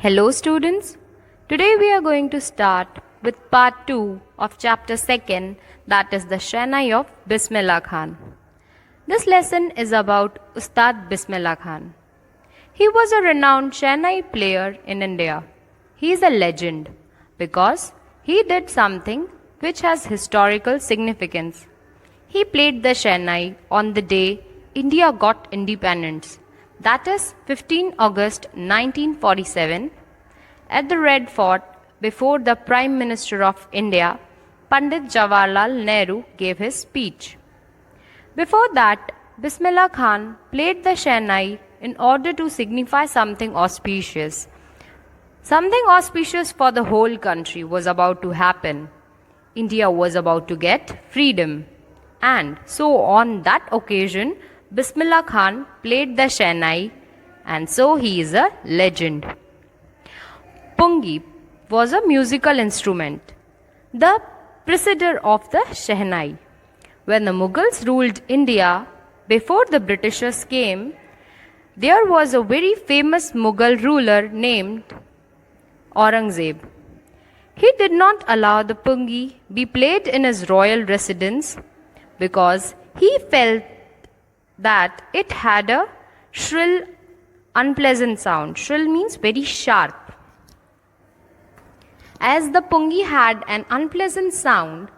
Hello students. Today we are going to start with part 2 of chapter 2, that is the Shehnai of Bismillah Khan. This lesson is about Ustad Bismillah Khan. He was a renowned Shehnai player in India. He is a legend because he did something which has historical significance. He played the Shehnai on the day India got independence, that is 15 August 1947, at the Red Fort before the Prime Minister of India, Pandit Jawaharlal Nehru, gave his speech. Before that, Bismillah Khan played the Shehnai in order to signify something auspicious. Something auspicious for the whole country was about to happen. India was about to get freedom. And so on that occasion, Bismillah Khan played the Shehnai, and so he is a legend. Pungi was a musical instrument, the precedor of the Shehnai. When the Mughals ruled India, before the Britishers came, there was a very famous Mughal ruler named Aurangzeb. He did not allow the Pungi be played in his royal residence because he felt that it had a shrill, unpleasant sound. Shrill means very sharp. As the Pungi had an unpleasant sound,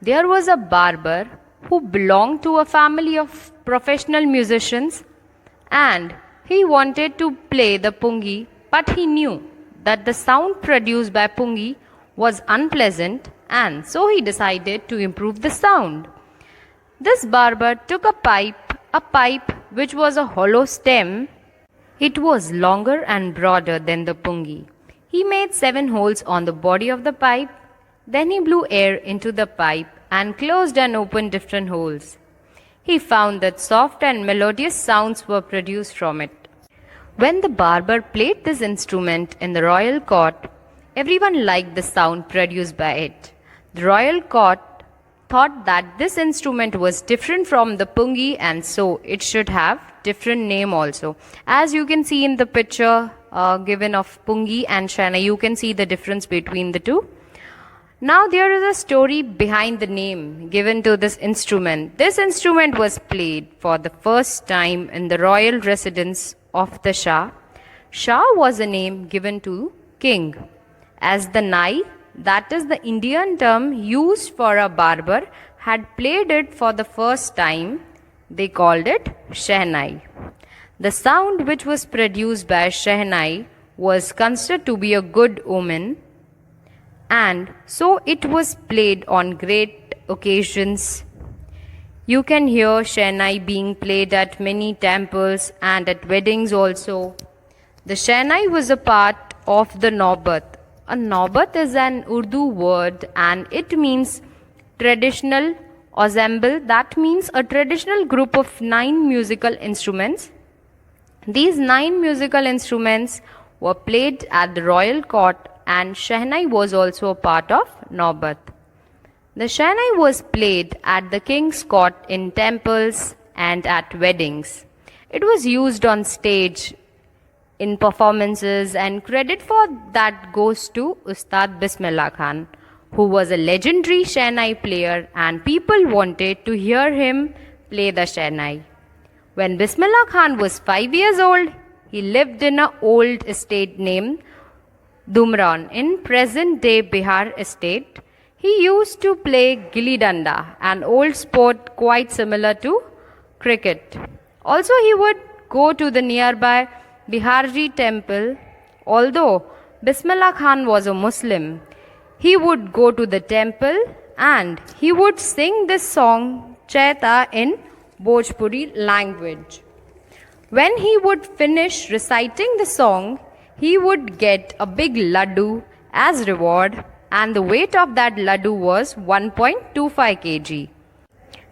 there was a barber who belonged to a family of professional musicians, and he wanted to play the Pungi, but he knew that the sound produced by Pungi was unpleasant, and so he decided to improve the sound. This barber took a pipe which was a hollow stem. It was longer and broader than the Pungi. He made 7 holes on the body of the pipe. Then he blew air into the pipe and closed and opened different holes. He found that soft and melodious sounds were produced from it. When the barber played this instrument in the royal court, everyone liked the sound produced by it. The royal court thought that this instrument was different from the Pungi, and so it should have different name also. As you can see in the picture given of Pungi and Shehnai, you can see the difference between the two. Now there is a story behind the name given to this instrument. This instrument was played for the first time in the royal residence of the Shah. Shah was a name given to king. As the Nai, that is the Indian term used for a barber, had played it for the first time, they called it Shehnai. The sound which was produced by Shehnai was considered to be a good omen, and so it was played on great occasions. You can hear Shehnai being played at many temples and at weddings also. The Shehnai was a part of the Naubat. A Naubat is an Urdu word and it means traditional ensemble. That means a traditional group of 9 musical instruments. These 9 musical instruments were played at the royal court, and Shehnai was also a part of Naubat. The Shehnai was played at the king's court in temples and at weddings. It was used on stage in performances, and credit for that goes to Ustad Bismillah Khan, who was a legendary Shehnai player, and people wanted to hear him play the Shehnai. When Bismillah Khan was 5 years old, he lived in an old estate named Dumran in present-day Bihar state. He used to play gilli danda, an old sport quite similar to cricket. Also, he would go to the nearby Biharji temple. Although Bismillah Khan was a Muslim, he would go to the temple and he would sing this song Chaita in Bhojpuri language. When he would finish reciting the song, he would get a big laddu as reward, and the weight of that laddu was 1.25 kg.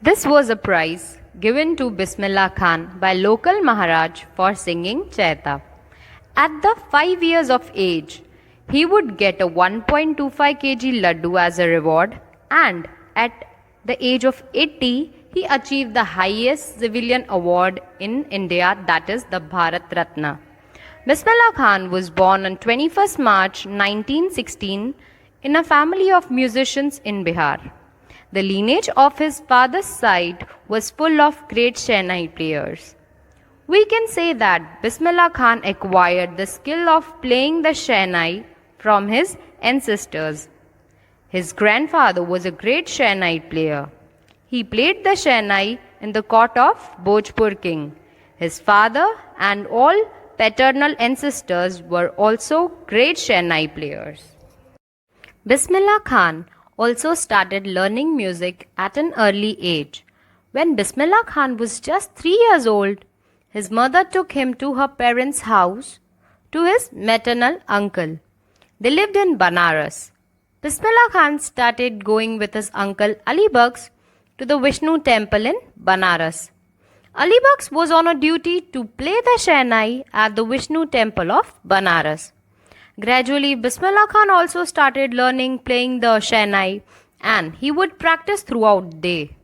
This was a prize given to Bismillah Khan by local Maharaj for singing Chaita. At the 5 years of age, he would get a 1.25 kg laddu as a reward, and at the age of 80, he achieved the highest civilian award in India, that is the Bharat Ratna. Bismillah Khan was born on 21st March 1916 in a family of musicians in Bihar. The lineage of his father's side was full of great Shehnai players. We can say that Bismillah Khan acquired the skill of playing the Shehnai from his ancestors. His grandfather was a great Shehnai player. He played the Shehnai in the court of Bhojpur king. His father and all paternal ancestors were also great Shehnai players. Bismillah Khan also started learning music at an early age. When Bismillah Khan was just 3 years old, his mother took him to her parents' house to his maternal uncle. They lived in Banaras. Bismillah Khan started going with his uncle Ali Bakhsh to the Vishnu temple in Banaras. Ali Bakhsh was on a duty to play the Shehnai at the Vishnu temple of Banaras. Gradually, Bismillah Khan also started learning playing the Shehnai and he would practice throughout the day.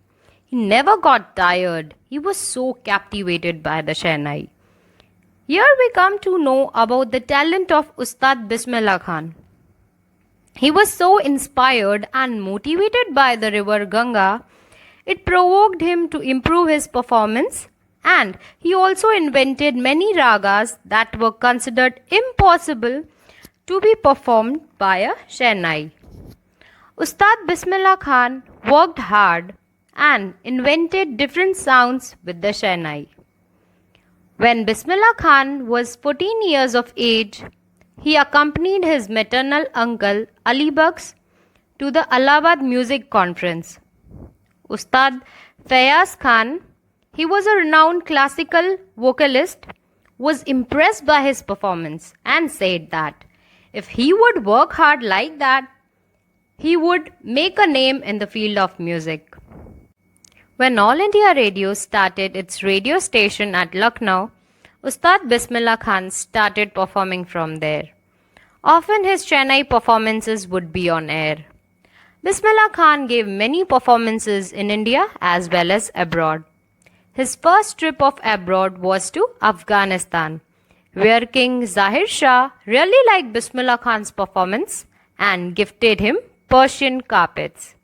He never got tired. He was so captivated by the Shehnai. Here we come to know about the talent of Ustad Bismillah Khan. He was so inspired and motivated by the river Ganga, it provoked him to improve his performance, and he also invented many ragas that were considered impossible to be performed by a Shehnai. Ustad Bismillah Khan worked hard and invented different sounds with the Shehnai. When Bismillah Khan was 14 years of age, he accompanied his maternal uncle Ali Bakhsh to the Allahabad Music Conference. Ustad Fayaz Khan, he was a renowned classical vocalist, was impressed by his performance and said that if he would work hard like that, he would make a name in the field of music. When All India Radio started its radio station at Lucknow, Ustad Bismillah Khan started performing from there. Often his Shehnai performances would be on air. Bismillah Khan gave many performances in India as well as abroad. His first trip of abroad was to Afghanistan, where King Zahir Shah really liked Bismillah Khan's performance and gifted him Persian carpets.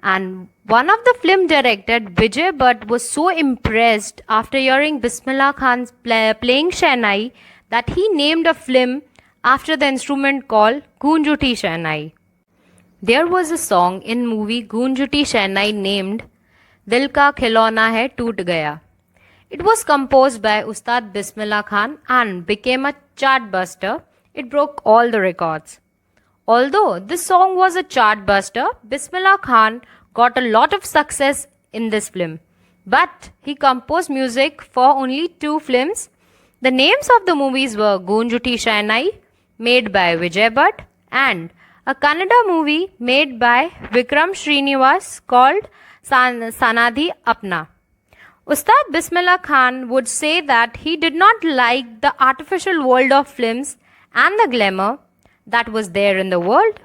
And one of the film director Vijay Bhatt was so impressed after hearing Bismillah Khan's playing Shehnai that he named a film after the instrument called Goonj Uthi Shehnai. There was a song in movie Goonj Uthi Shehnai named Dil Ka Khilona Hai Toot Gaya. It was composed by Ustad Bismillah Khan and became a chartbuster. It broke all the records. Although this song was a chartbuster, Bismillah Khan got a lot of success in this film. But he composed music for only 2 films. The names of the movies were Goonj Uthi Shehnai, made by Vijay Bhatt, and a Kannada movie made by Vikram Srinivas called Sanadhi Apna. Ustad Bismillah Khan would say that he did not like the artificial world of films and the glamour that was there in the world,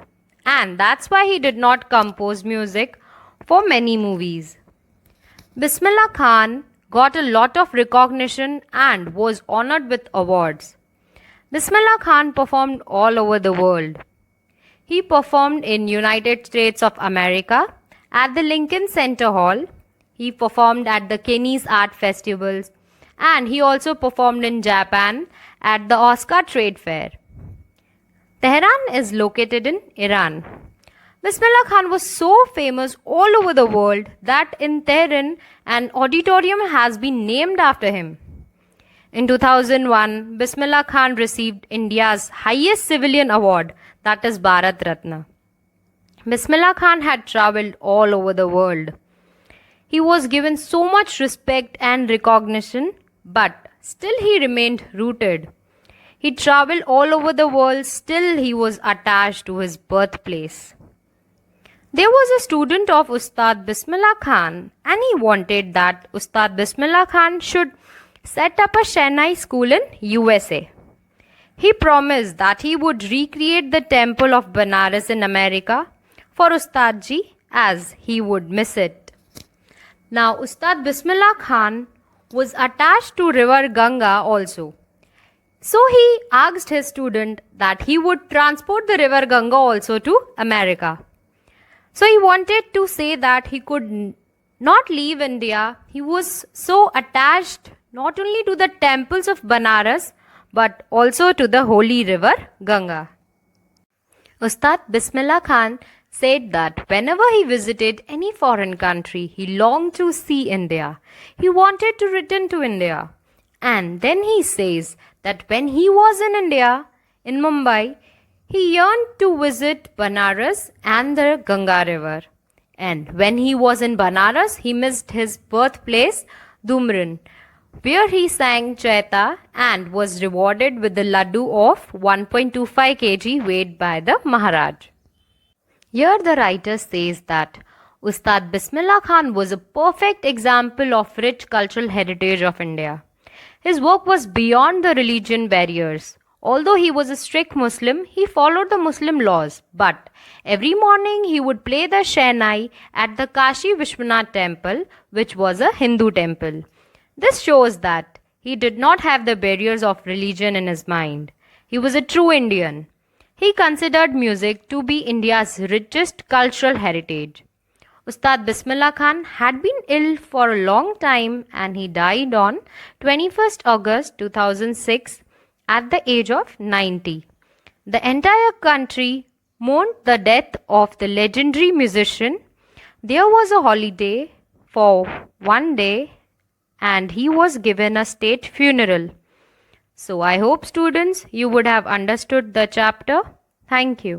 and that's why he did not compose music for many movies. Bismillah Khan got a lot of recognition and was honored with awards. Bismillah Khan performed all over the world. He performed in United States of America at the Lincoln Center Hall. He performed at the Cannes Art Festivals, and he also performed in Japan at the Oscar Trade Fair. Tehran is located in Iran. Bismillah Khan was so famous all over the world that in Tehran an auditorium has been named after him. In 2001, Bismillah Khan received India's highest civilian award, that is Bharat Ratna. Bismillah Khan had travelled all over the world. He was given so much respect and recognition, but still he remained rooted. He travelled all over the world, still he was attached to his birthplace. There was a student of Ustad Bismillah Khan and he wanted that Ustad Bismillah Khan should set up a Shehnai school in USA. He promised that he would recreate the temple of Banaras in America for Ustad ji as he would miss it. Now Ustad Bismillah Khan was attached to river Ganga also. So he asked his student that he would transport the river Ganga also to America. So he wanted to say that he could not leave India. He was so attached not only to the temples of Banaras but also to the holy river Ganga. Ustad Bismillah Khan said that whenever he visited any foreign country, he longed to see India. He wanted to return to India. And then he says that when he was in India, in Mumbai, he yearned to visit Banaras and the Ganga River. And when he was in Banaras, he missed his birthplace, Dumran, where he sang Chaita and was rewarded with the laddu of 1.25 kg weighed by the Maharaj. Here the writer says that Ustad Bismillah Khan was a perfect example of rich cultural heritage of India. His work was beyond the religion barriers. Although he was a strict Muslim, he followed the Muslim laws. But every morning he would play the Shehnai at the Kashi Vishwanath temple, which was a Hindu temple. This shows that he did not have the barriers of religion in his mind. He was a true Indian. He considered music to be India's richest cultural heritage. Ustad Bismillah Khan had been ill for a long time and he died on 21st August 2006 at the age of 90. The entire country mourned the death of the legendary musician. There was a holiday for one day and he was given a state funeral. So I hope students you would have understood the chapter. Thank you.